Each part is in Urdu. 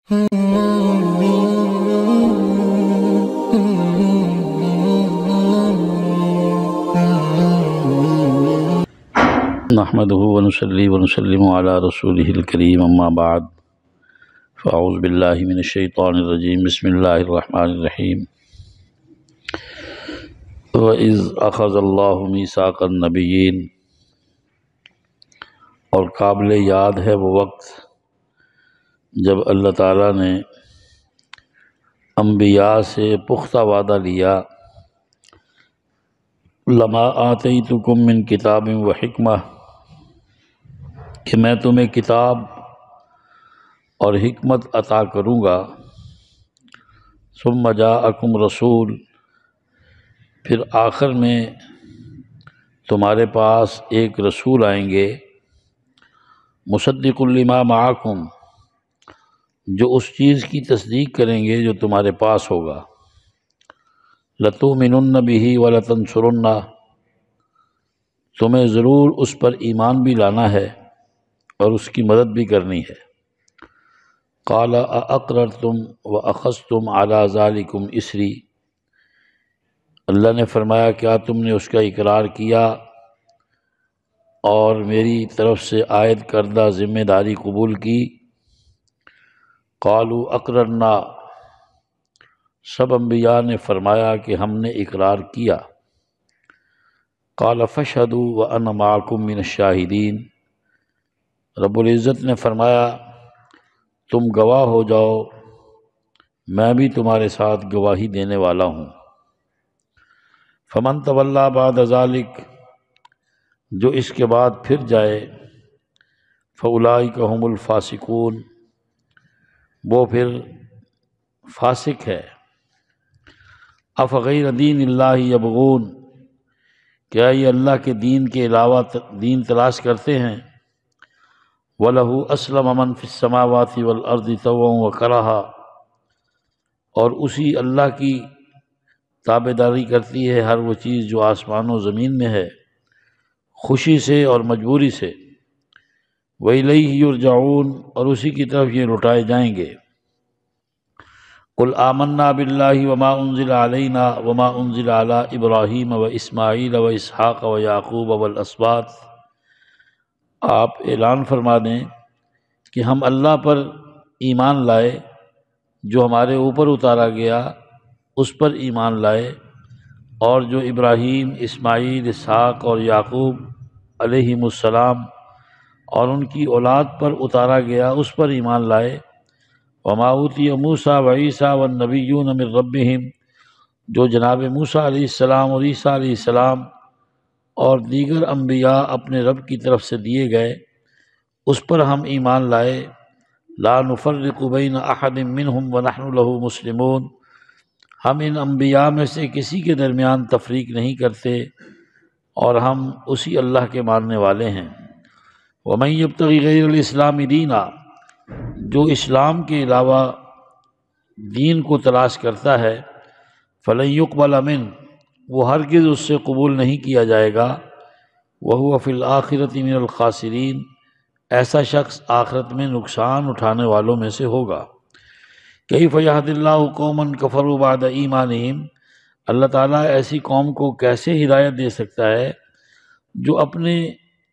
نحمده ونصلي ونسلم على رسوله الكريم اما بعد فاعوذ باللہ من الشیطان الرجیم بسم اللہ الرحمن الرحیم وَإِذْ أَخَذَ اللَّهُ مِيثَاقَ النَّبِيِّينَ، اور قابل یاد ہے وہ وقت جب اللہ تعالیٰ نے انبیاء سے پختہ وعدہ لیا، لَمَا آتَيْتُكُم مِّن کتاب و حکمہ، کہ میں تمہیں کتاب اور حکمت عطا کروں گا، ثم جاءکم رسول، پھر آخر میں تمہارے پاس ایک رسول آئیں گے، مصدق لما معکم، جو اس چیز کی تصدیق کریں گے جو تمہارے پاس ہوگا، لَتُؤْمِنُنَّ بِهِ وَلَتَنْصُرُنَّ، تمہیں ضرور اس پر ایمان بھی لانا ہے اور اس کی مدد بھی کرنی ہے۔ قال اقررتم واخذتم على ذلكم اسری، اللہ نے فرمایا کیا تم نے اس کا اقرار کیا اور میری طرف سے عائد کردہ ذمہ داری قبول کی؟ قالوا اقررنا، سب انبیاء نے فرمایا کہ ہم نے اقرار کیا۔ قال فاشهدوا وانا معكم من الشاہدین، رب العزت نے فرمایا تم گواہ ہو جاؤ، میں بھی تمہارے ساتھ گواہی دینے والا ہوں۔ فمن تولی بعد ذلک، جو اس کے بعد پھر جائے، فاولئک هم الفاسقون، وہ پھر فاسق ہے۔ افغیر دین اللہ یبغون، کیا یہ اللہ کے دین کے علاوہ دین تلاش کرتے ہیں؟ وَلَهُ أَسْلَمَ مَنْ فِي السَّمَاوَاتِ وَالْأَرْضِ طَوْعًا وَكَرْهًا، اور اسی اللہ کی تابعداری کرتی ہے ہر وہ چیز جو آسمان و زمین میں ہے، خوشی سے اور مجبوری سے۔ وَإِلَيْهِ يُرْجَعُونَ، اور اسی کی طرف یہ لوٹائے جائیں گے۔ قُلْ آمَنَّا بِاللَّهِ وَمَا أُنزِلَ عَلَيْنَا وَمَا أُنزِلَ عَلَىٰ إِبْرَاهِيمَ وَإِسْمَاعِيلَ وَإِسْحَاقَ وَيَعْقُوبَ وَالْأَسْبَاطِ، آپ اعلان فرما دیں کہ ہم اللہ پر ایمان لائے، جو ہمارے اوپر اتارا گیا اس پر ایمان لائے، اور جو ابراہیم، اسماعیل، اسحاق اور یعقوب علیہم السلام اور ان کی اولاد پر اتارا گیا اس پر ایمان لائے۔ وما اوتی موسیٰ وعیسیٰ والنبیون من ربہم، جو جناب موسیٰ علیہ السلام اور عیسیٰ علیہ السلام اور دیگر انبیاء اپنے رب کی طرف سے دیے گئے اس پر ہم ایمان لائے۔ لا نفرق بین احد منہم ونحن له مسلمون، ہم ان انبیاء میں سے کسی کے درمیان تفریق نہیں کرتے اور ہم اسی اللہ کے ماننے والے ہیں۔ ومن یبتغی غیر الاسلام دینا، جو اسلام کے علاوہ دین کو تلاش کرتا ہے، فلن یقبل منہ، وہ ہرگز اس سے قبول نہیں کیا جائے گا۔ وہو فی الآخرۃ من الخاسرین، ایسا شخص آخرت میں نقصان اٹھانے والوں میں سے ہوگا۔ کیف یہدی اللہ قوما کفروا بعد ایمانہم، اللہ تعالیٰ ایسی قوم کو کیسے ہدایت دے سکتا ہے جو اپنے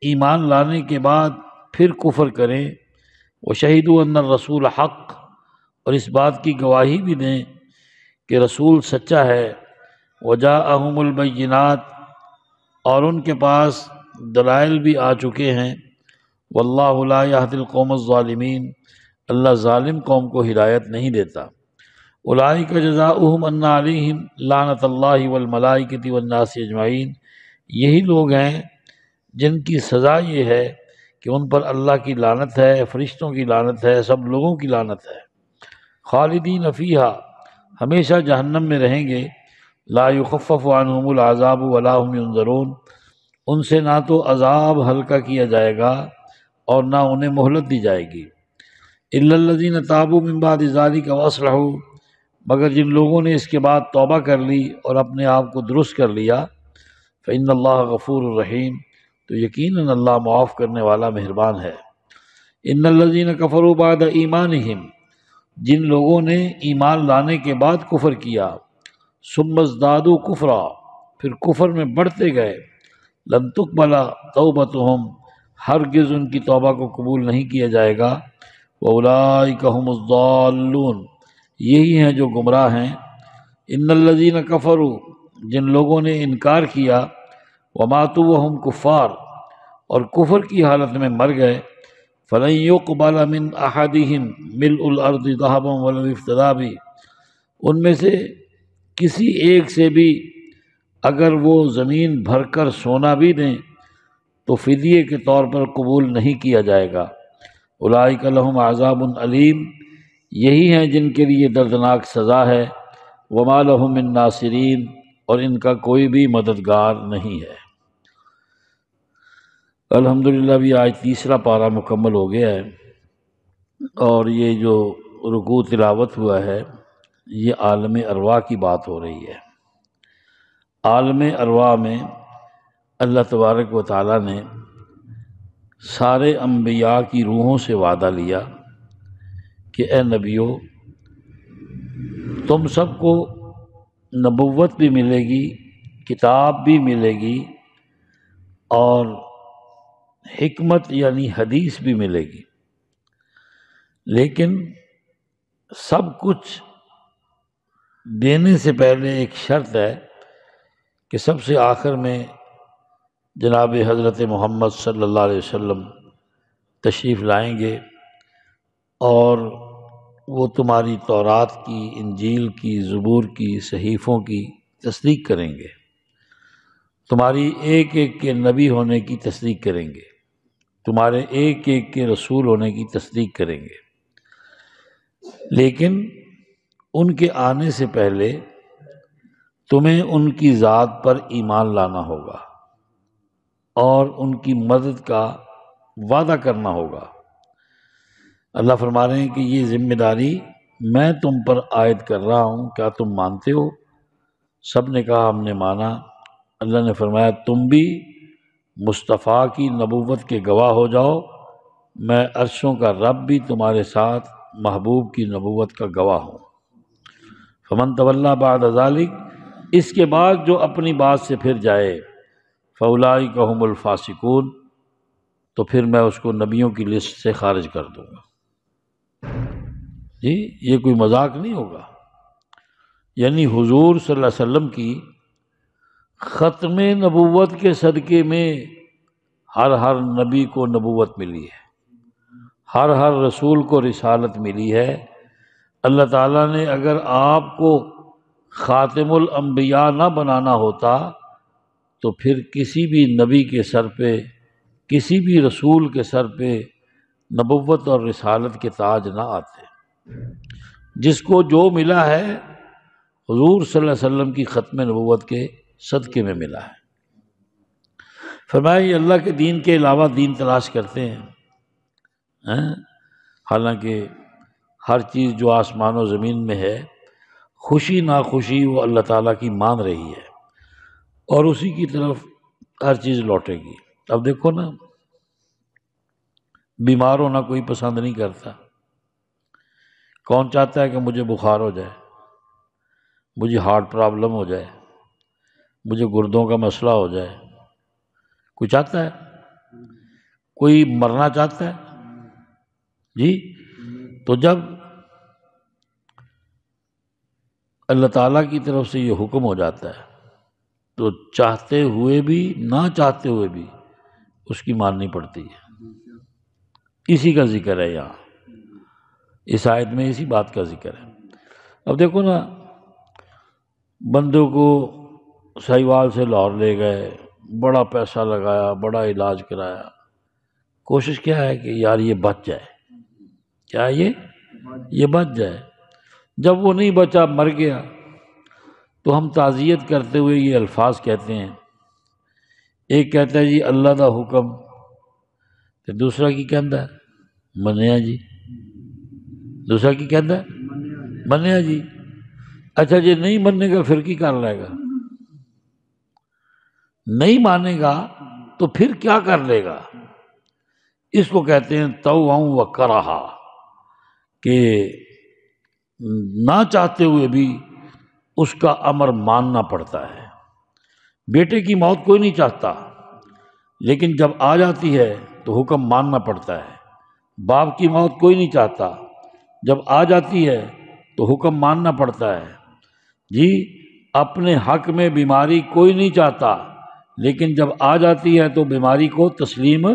ایمان لانے کے بعد پھر کفر کریں۔ وشہدوا ان الرسول حق، اور اس بات کی گواہی بھی دیں کہ رسول سچا ہے۔ وجاءہم البینات، اور ان کے پاس دلائل بھی آ چکے ہیں۔ واللہ لا یہدی القوم الظالمین، اللہ ظالم قوم کو ہدایت نہیں دیتا۔ اولئک جزاؤہم ان علیہم لعنۃ اللہ والملائکۃ والناس اجمعین، یہی لوگ ہیں جن کی سزا یہ ہے کہ ان پر اللہ کی لعنت ہے، فرشتوں کی لعنت ہے، سب لوگوں کی لعنت ہے۔ خالدین فیہا، ہمیشہ جہنم میں رہیں گے۔ لا یخفف عنہم العذاب ولا هم ینظرون، ان سے نہ تو عذاب ہلکا کیا جائے گا اور نہ انہیں مہلت دی جائے گی۔ الا الذین تابوا من بعد ذلک واصلحوا، مگر جن لوگوں نے اس کے بعد توبہ کر لی اور اپنے آپ کو درست کر لیا، فإن اللہ غفور الرحیم، تو یقیناً اللہ معاف کرنے والا مہربان ہے۔ ان الذین کفروا بعد ایمانہم، جن لوگوں نے ایمان لانے کے بعد کفر کیا، ثم ازدادوا کفرا، پھر کفر میں بڑھتے گئے، لن تقبل توبتہم، ہرگز ان کی توبہ کو قبول نہیں کیا جائے گا، واولئک هم الضالون، یہی ہیں جو گمراہ ہیں، ان الذین کفروا، جن لوگوں نے انکار کیا، وماتوا وهم کفار، اور کفر کی حالت میں مر گئے، فلن يقبل من احدهم ملء الارض ذهبا ولو افتدى به، ان میں سے کسی ایک سے بھی اگر وہ زمین بھر کر سونا بھی دیں تو فدیے کے طور پر قبول نہیں کیا جائے گا، اولئک لهم عذاب علیم، یہی ہیں جن کے لیے دردناک سزا ہے، وما لهم من ناصرین، اور ان کا کوئی بھی مددگار نہیں ہے۔ الحمدللہ بھی آج تیسرا پارہ مکمل ہو گیا ہے، اور یہ جو رکوع تلاوت ہوا ہے یہ عالم ارواح کی بات ہو رہی ہے۔ عالم ارواح میں اللہ تبارک و تعالیٰ نے سارے انبیاء کی روحوں سے وعدہ لیا کہ اے نبیو، تم سب کو نبوت بھی ملے گی، کتاب بھی ملے گی، اور حکمت یعنی حدیث بھی ملے گی، لیکن سب کچھ دینے سے پہلے ایک شرط ہے کہ سب سے آخر میں جناب حضرت محمد صلی اللہ علیہ وسلم تشریف لائیں گے، اور وہ تمہاری تورات کی، انجیل کی، زبور کی، صحیفوں کی تصدیق کریں گے، تمہاری ایک ایک کے نبی ہونے کی تصدیق کریں گے، تمہارے ایک ایک کے رسول ہونے کی تصدیق کریں گے، لیکن ان کے آنے سے پہلے تمہیں ان کی ذات پر ایمان لانا ہوگا اور ان کی مدد کا وعدہ کرنا ہوگا۔ اللہ فرما رہے ہیں کہ یہ ذمہ داری میں تم پر عائد کر رہا ہوں، کیا تم مانتے ہو؟ سب نے کہا ہم نے مانا۔ اللہ نے فرمایا تم بھی مصطفیٰ کی نبوت کے گواہ ہو جاؤ، میں عرشوں کا رب بھی تمہارے ساتھ محبوب کی نبوت کا گواہ ہوں۔ فمن تولی بعد ذلک، اس کے بعد جو اپنی بات سے پھر جائے، فاولئک هم الفاسقون، تو پھر میں اس کو نبیوں کی لسٹ سے خارج کر دوں گا۔ جی یہ کوئی مذاق نہیں ہوگا، یعنی حضور صلی اللہ علیہ وسلم کی ختم نبوت کے صدقے میں ہر نبی کو نبوت ملی ہے، ہر رسول کو رسالت ملی ہے۔ اللہ تعالیٰ نے اگر آپ کو خاتم الانبیاء نہ بنانا ہوتا تو پھر کسی بھی نبی کے سر پہ، کسی بھی رسول کے سر پہ نبوت اور رسالت کے تاج نہ آتے۔ جس کو جو ملا ہے حضور صلی اللہ علیہ وسلم کی ختم نبوت کے صدقے میں ملا ہے۔ فرمایا یہ اللہ کے دین کے علاوہ دین تلاش کرتے ہیں، حالانکہ ہر چیز جو آسمان و زمین میں ہے، خوشی ناخوشی وہ اللہ تعالیٰ کی مان رہی ہے، اور اسی کی طرف ہر چیز لوٹے گی۔ اب دیکھو نا، بیمار ہونا کوئی پسند نہیں کرتا، کون چاہتا ہے کہ مجھے بخار ہو جائے، مجھے ہارٹ پرابلم ہو جائے، مجھے گردوں کا مسئلہ ہو جائے؟ کوئی چاہتا ہے؟ کوئی مرنا چاہتا ہے؟ جی تو جب اللہ تعالیٰ کی طرف سے یہ حکم ہو جاتا ہے تو چاہتے ہوئے بھی نہ چاہتے ہوئے بھی اس کی ماننی پڑتی ہے۔ اسی کا ذکر ہے یہاں، اس آیت میں اسی بات کا ذکر ہے۔ اب دیکھو نا، بندوں کو سہیوال سے لاہور لے گئے، بڑا پیسہ لگایا، بڑا علاج کرایا، کوشش کیا ہے کہ یار یہ بچ جائے، کیا یہ بچ جائے۔ جب وہ نہیں بچا، مر گیا، تو ہم تعزیت کرتے ہوئے یہ الفاظ کہتے ہیں۔ ایک کہتا ہے جی اللہ دا حکم، تو دوسرا کی کہندا ہے منیا جی، دوسرا کی کہندا ہے منیا جی۔ اچھا جی نہیں مننے گا پھر کی کر لے گا؟ نہیں مانے گا تو پھر کیا کر لے گا؟ اس کو کہتے ہیں طوعا و کرہا، کہ نہ چاہتے ہوئے بھی اس کا امر ماننا پڑتا ہے۔ بیٹے کی موت کوئی نہیں چاہتا، لیکن جب آ جاتی ہے تو حکم ماننا پڑتا ہے۔ باپ کی موت کوئی نہیں چاہتا، جب آ جاتی ہے تو حکم ماننا پڑتا ہے۔ جی اپنے حق میں بیماری کوئی نہیں چاہتا، لیکن جب آ جاتی ہے تو بیماری کو تسلیم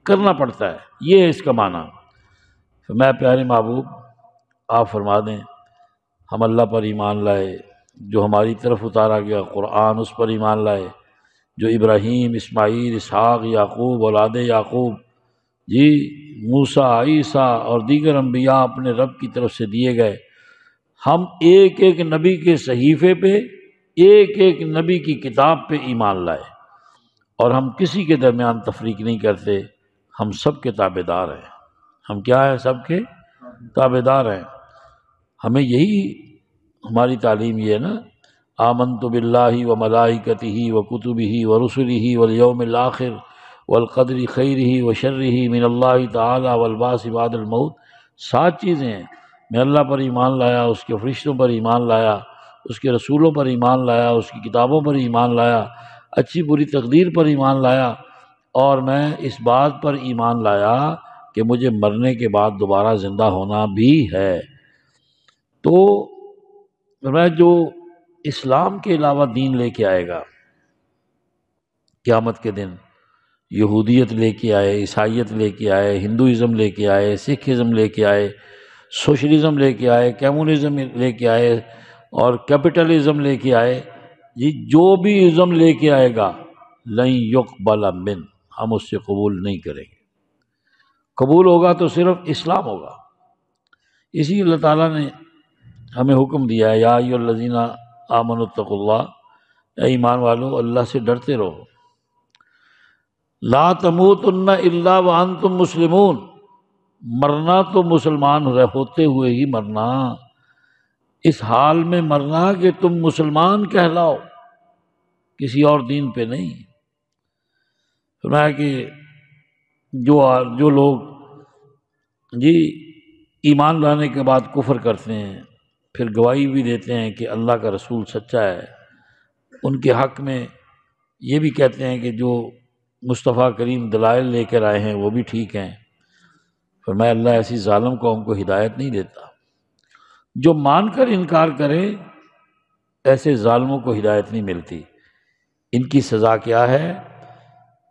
کرنا پڑتا ہے۔ یہ ہے اس کا معنی۔ میں پیارے محبوب آپ فرما دیں ہم اللہ پر ایمان لائے، جو ہماری طرف اتارا گیا قرآن اس پر ایمان لائے، جو ابراہیم، اسماعیل، اسحاق، یعقوب، اولاد یعقوب، جی موسیٰ، عیسیٰ اور دیگر انبیاء اپنے رب کی طرف سے دیے گئے، ہم ایک ایک نبی کے صحیفے پہ، ایک ایک نبی کی کتاب پہ ایمان لائے، اور ہم کسی کے درمیان تفریق نہیں کرتے، ہم سب کے تابع دار ہیں۔ ہم کیا ہیں؟ سب کے تابع دار ہیں۔ ہمیں یہی ہماری تعلیم یہ ہے نا، آمنت باللہ و ملائکتہ و کتبہ و رسلہ والیوم الآخر والقدر خیرہ و شرہ من اللہ تعالی والبعث بعد الموت۔ 7 چیزیں ہیں۔ میں اللہ پر ایمان لایا، اس کے فرشتوں پر ایمان لایا، اس کے رسولوں پر ایمان لایا، اس کی کتابوں پر ایمان لایا، اچھی بری تقدیر پر ایمان لایا، اور میں اس بات پر ایمان لایا کہ مجھے مرنے کے بعد دوبارہ زندہ ہونا بھی ہے۔ تو میں جو اسلام کے علاوہ دین لے کے آئے گا قیامت کے دن، یہودیت لے کے آئے، عیسائیت لے کے آئے، ہندوازم لے کے آئے، سکھ ازم لے کے آئے، سوشلزم لے کے آئے، کمیونزم لے کے آئے، اور کیپٹلزم لے کے آئے، جی جو بھی ازم لے کے آئے گا لن یقبل من، ہم اس سے قبول نہیں کریں گے۔ قبول ہوگا تو صرف اسلام ہوگا۔ اسی اللہ تعالیٰ نے ہمیں حکم دیا ہے، یا ایھا الذین آمنوا اتقوا اللہ، اے ایمان والو اللہ سے ڈرتے رہو، لا تموتن الا وانتم مسلمون، مرنا تو مسلمان ہوتے ہوئے ہی مرنا، اس حال میں مرنا کہ تم مسلمان کہلاؤ، کسی اور دین پہ نہیں۔ فرمایا کہ جو لوگ جی ایمان لانے کے بعد کفر کرتے ہیں، پھر گواہی بھی دیتے ہیں کہ اللہ کا رسول سچا ہے، ان کے حق میں یہ بھی کہتے ہیں کہ جو مصطفیٰ کریم دلائل لے کر آئے ہیں وہ بھی ٹھیک ہیں۔ فرمایا اللہ ایسی ظالم قوم کو ہدایت نہیں دیتا۔ جو مان کر انکار کرے ایسے ظالموں کو ہدایت نہیں ملتی۔ ان کی سزا کیا ہے؟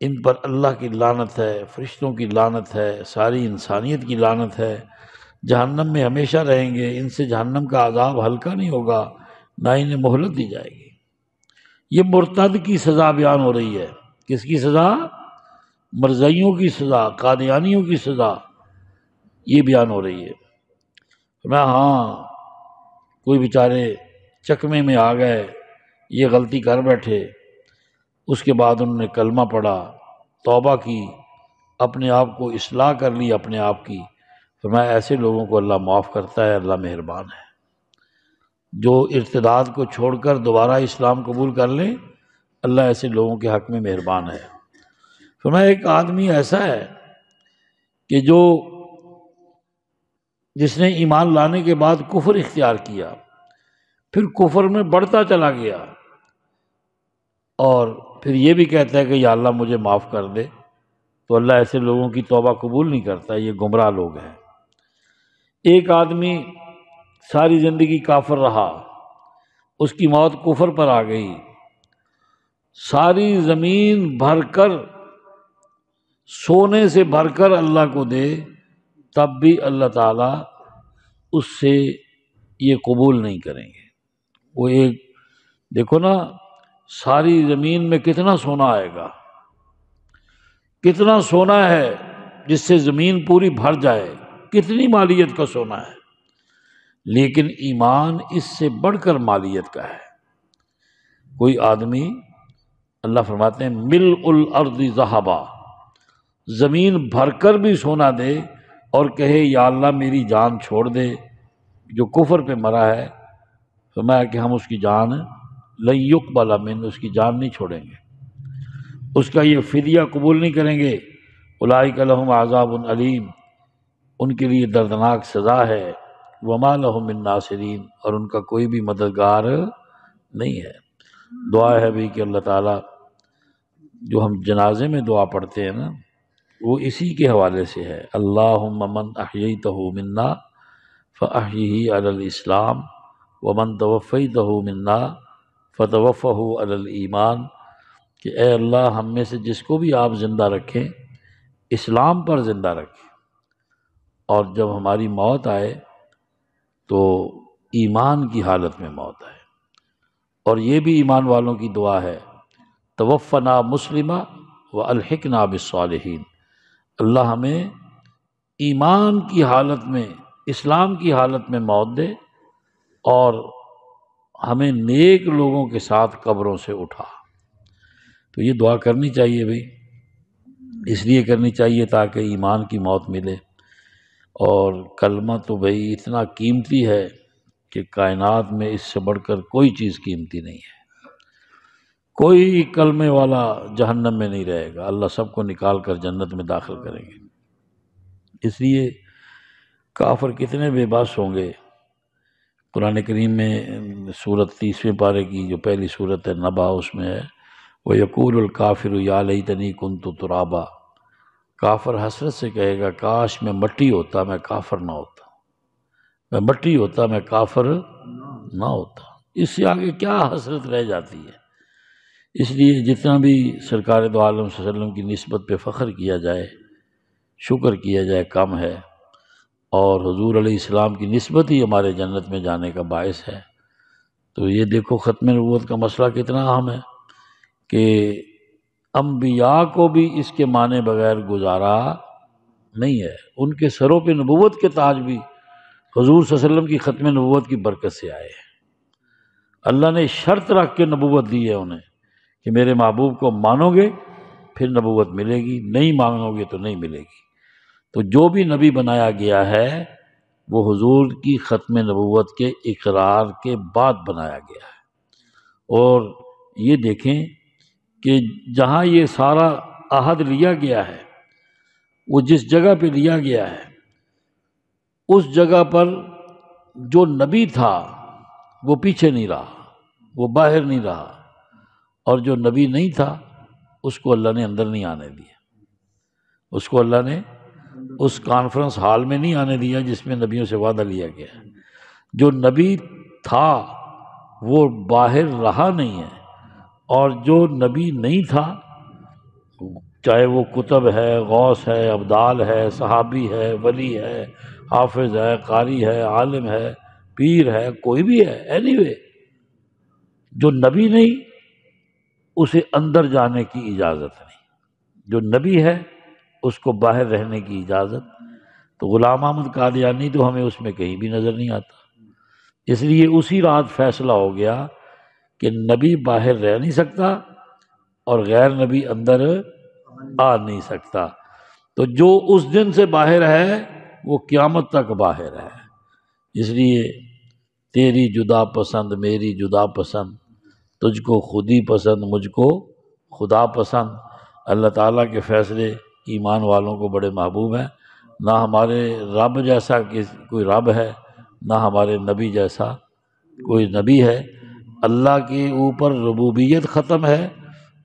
ان پر اللہ کی لعنت ہے، فرشتوں کی لعنت ہے، ساری انسانیت کی لعنت ہے، جہنم میں ہمیشہ رہیں گے، ان سے جہنم کا عذاب ہلکا نہیں ہوگا، نہ انہیں مہلت دی جائے گی۔ یہ مرتد کی سزا بیان ہو رہی ہے۔ کس کی سزا؟ مرزائیوں کی سزا، قادیانیوں کی سزا یہ بیان ہو رہی ہے۔ میں ہاں کوئی بیچارے چکمے میں آ گئے، یہ غلطی کر بیٹھے، اس کے بعد انہوں نے کلمہ پڑھا، توبہ کی، اپنے آپ کو اصلاح کر لی اپنے آپ کی، فرمایا ایسے لوگوں کو اللہ معاف کرتا ہے، اللہ مہربان ہے۔ جو ارتداد کو چھوڑ کر دوبارہ اسلام قبول کر لیں، اللہ ایسے لوگوں کے حق میں مہربان ہے۔ فرمایا ایک آدمی ایسا ہے کہ جس نے ایمان لانے کے بعد کفر اختیار کیا، پھر کفر میں بڑھتا چلا گیا، اور پھر یہ بھی کہتا ہے کہ یا اللہ مجھے معاف کر دے، تو اللہ ایسے لوگوں کی توبہ قبول نہیں کرتا، یہ گمراہ لوگ ہیں۔ ایک آدمی ساری زندگی کافر رہا، اس کی موت کفر پر آ گئی، ساری زمین بھر کر سونے سے بھر کر اللہ کو دے، تب بھی اللہ تعالیٰ اس سے یہ قبول نہیں کریں گے۔ وہ ایک دیکھو نا، ساری زمین میں کتنا سونا آئے گا، کتنا سونا ہے جس سے زمین پوری بھر جائے، کتنی مالیت کا سونا ہے، لیکن ایمان اس سے بڑھ کر مالیت کا ہے۔ کوئی آدمی، اللہ فرماتے ہیں ملء الارض ذہبا، زمین بھر کر بھی سونا دے اور کہے یا اللہ میری جان چھوڑ دے، جو کفر پہ مرا ہے، فرمایا کہ ہم اس کی جان لن یقبل من، اس کی جان نہیں چھوڑیں گے، اس کا یہ فدیہ قبول نہیں کریں گے۔ اولئک لہم عذاب علیم، ان کے لیے دردناک سزا ہے، وما لهم من ناصرین، اور ان کا کوئی بھی مددگار نہیں ہے۔ دعا ہے بھی کہ اللہ تعالیٰ، جو ہم جنازے میں دعا پڑھتے ہیں نا، وہ اسی کے حوالے سے ہے، اللہم من احییتہ منا فاحیہ علی الاسلام ومن توفیتہ منا فتوفہ علی الایمان، کہ اے اللہ ہم میں سے جس کو بھی آپ زندہ رکھیں اسلام پر زندہ رکھیں، اور جب ہماری موت آئے تو ایمان کی حالت میں موت آئے۔ اور یہ بھی ایمان والوں کی دعا ہے، توفنا مسلمہ والحقنا بالصالحین، اللہ ہمیں ایمان کی حالت میں، اسلام کی حالت میں موت دے اور ہمیں نیک لوگوں کے ساتھ قبروں سے اٹھا۔ تو یہ دعا کرنی چاہیے بھائی، اس لیے کرنی چاہیے تاکہ ایمان کی موت ملے۔ اور کلمہ تو بھائی اتنا قیمتی ہے کہ کائنات میں اس سے بڑھ کر کوئی چیز قیمتی نہیں ہے۔ کوئی کلمے والا جہنم میں نہیں رہے گا، اللہ سب کو نکال کر جنت میں داخل کریں گے۔ اس لیے کافر کتنے بے بس ہوں گے۔ قرآن کریم میں سورت 30ویں پارے کی جو پہلی سورت ہے نبا، اس میں ہے وَيَقُولُ الْكَافِرُ يَا لَيْتَنِي كُنْتُ تُرَابًا، کافر حسرت سے کہے گا کاش میں مٹی ہوتا، میں کافر نہ ہوتا، میں مٹی ہوتا، میں کافر نہ ہوتا۔ اس سے آگے کیا حسرت رہ جاتی ہے؟ اس لیے جتنا بھی سرکار دو عالم صلی اللہ علیہ وسلم کی نسبت پہ فخر کیا جائے، شکر کیا جائے، کم ہے۔ اور حضور علیہ السلام کی نسبت ہی ہمارے جنت میں جانے کا باعث ہے۔ تو یہ دیکھو ختم نبوت کا مسئلہ کتنا اہم ہے کہ انبیاء کو بھی اس کے مانے بغیر گزارا نہیں ہے۔ ان کے سروں پہ نبوت کے تاج بھی حضور صلی اللہ علیہ وسلم کی ختم نبوت کی برکت سے آئے ہیں۔ اللہ نے شرط رکھ کے نبوت دی ہے انہیں کہ میرے محبوب کو مانو گے پھر نبوت ملے گی، نہیں مانو گے تو نہیں ملے گی۔ تو جو بھی نبی بنایا گیا ہے وہ حضور کی ختم نبوت کے اقرار کے بعد بنایا گیا ہے۔ اور یہ دیکھیں کہ جہاں یہ سارا عہد لیا گیا ہے، وہ جس جگہ پہ لیا گیا ہے اس جگہ پر جو نبی تھا وہ پیچھے نہیں رہا، وہ باہر نہیں رہا، اور جو نبی نہیں تھا اس کو اللہ نے اندر نہیں آنے دیا، اس کو اللہ نے اس کانفرنس ہال میں نہیں آنے دیا جس میں نبیوں سے وعدہ لیا گیا ہے۔ جو نبی تھا وہ باہر رہا نہیں ہے، اور جو نبی نہیں تھا، چاہے وہ کتب ہے، غوث ہے، ابدال ہے، صحابی ہے، ولی ہے، حافظ ہے، قاری ہے، عالم ہے، پیر ہے، کوئی بھی ہے، anyway جو نبی نہیں اسے اندر جانے کی اجازت نہیں، جو نبی ہے اس کو باہر رہنے کی اجازت۔ تو غلام احمد قادیانی تو ہمیں اس میں کہیں بھی نظر نہیں آتا۔ اس لیے اسی رات فیصلہ ہو گیا کہ نبی باہر رہ نہیں سکتا اور غیر نبی اندر آ نہیں سکتا۔ تو جو اس دن سے باہر ہے وہ قیامت تک باہر ہے۔ اس لیے تیری جدا پسند میری جدا پسند، تجھ کو خودی پسند مجھ کو خدا پسند۔ اللہ تعالیٰ کے فیصلے ایمان والوں کو بڑے محبوب ہیں۔ نہ ہمارے رب جیسا کوئی رب ہے، نہ ہمارے نبی جیسا کوئی نبی ہے۔ اللہ کے اوپر ربوبیت ختم ہے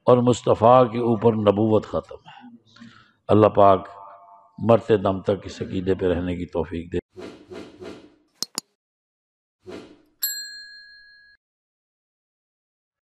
اور مصطفیٰ کے اوپر نبوت ختم ہے۔ اللہ پاک مرتے دم تک اس عقیدے پہ رہنے کی توفیق دے۔